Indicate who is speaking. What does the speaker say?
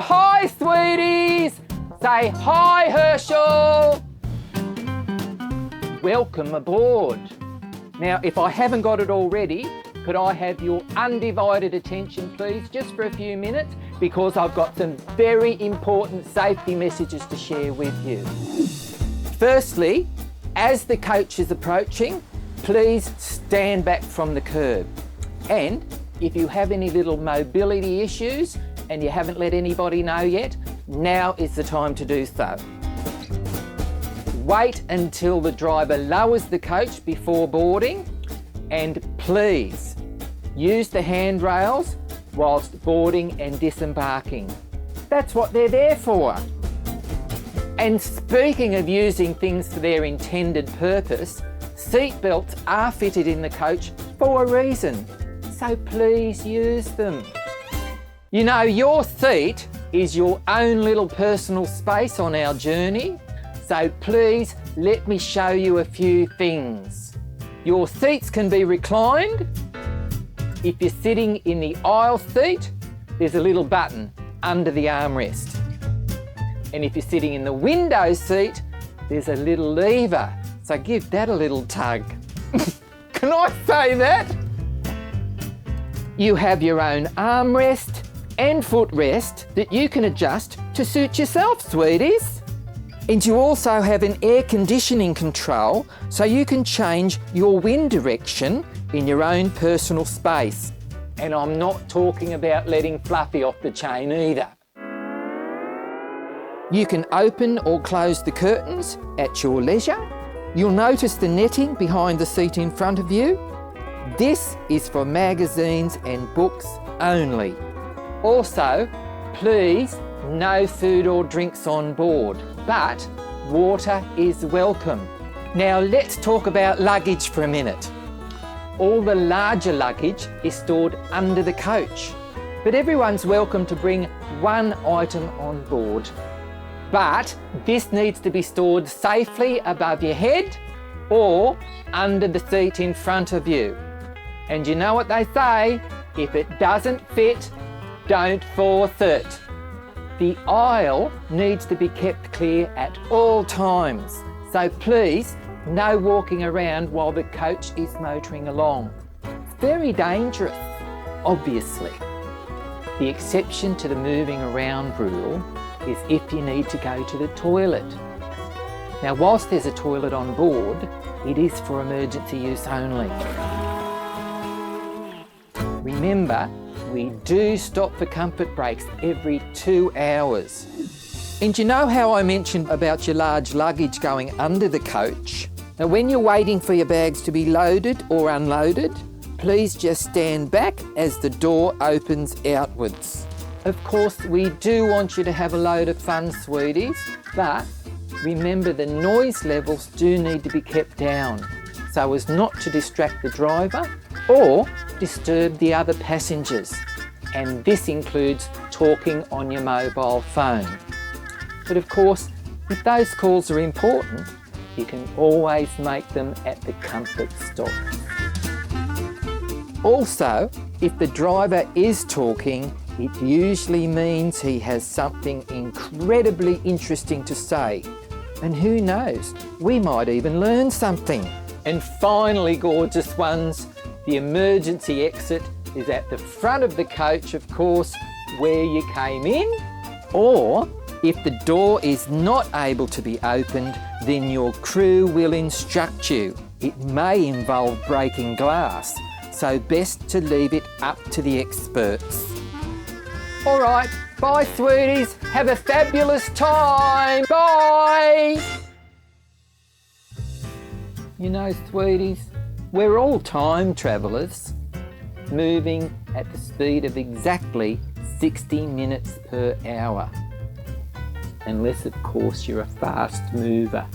Speaker 1: hi, sweeties! Say hi, Herschel! Welcome aboard. Now, if I haven't got it already, could I have your undivided attention, please, just for a few minutes, because I've got some very important safety messages to share with you. Firstly, as the coach is approaching, please stand back from the curb. And if you have any little mobility issues and you haven't let anybody know yet, now is the time to do so. Wait until the driver lowers the coach before boarding, and please use the handrails whilst boarding and disembarking. That's what they're there for. And speaking of using things for their intended purpose, seat belts are fitted in the coach for a reason, so please use them. You know, your seat is your own little personal space on our journey, so please let me show you a few things. Your seats can be reclined. If you're sitting in the aisle seat, there's a little button under the armrest. And if you're sitting in the window seat, there's a little lever, so give that a little tug. Can I say that? You have your own armrest and footrest that you can adjust to suit yourself, sweeties. And you also have an air conditioning control, so you can change your wind direction in your own personal space. And I'm not talking about letting Fluffy off the chain either. You can open or close the curtains at your leisure. You'll notice the netting behind the seat in front of you. This is for magazines and books only. Also, please, no food or drinks on board, but water is welcome. Now let's talk about luggage for a minute. All the larger luggage is stored under the coach, but everyone's welcome to bring one item on board. But this needs to be stored safely above your head or under the seat in front of you. And you know what they say, if it doesn't fit, don't force it. The aisle needs to be kept clear at all times, so please, no walking around while the coach is motoring along. It's very dangerous, obviously. The exception to the moving around rule is if you need to go to the toilet. Now, whilst there's a toilet on board, it is for emergency use only. Remember, we do stop for comfort breaks every 2 hours. And you know how I mentioned about your large luggage going under the coach? Now, when you're waiting for your bags to be loaded or unloaded, please just stand back as the door opens outwards. Of course, we do want you to have a load of fun, sweeties, but remember the noise levels do need to be kept down so as not to distract the driver or disturb the other passengers. And this includes talking on your mobile phone. But of course, if those calls are important, you can always make them at the comfort stop. Also, if the driver is talking, it usually means he has something incredibly interesting to say. And who knows, we might even learn something. And finally, gorgeous ones, the emergency exit is at the front of the coach, of course, where you came in. Or if the door is not able to be opened, then your crew will instruct you. It may involve breaking glass, so best to leave it up to the experts. All right, bye sweeties, have a fabulous time, bye! You know, sweeties, we're all time travellers, moving at the speed of exactly 60 minutes per hour. Unless, of course, you're a fast mover.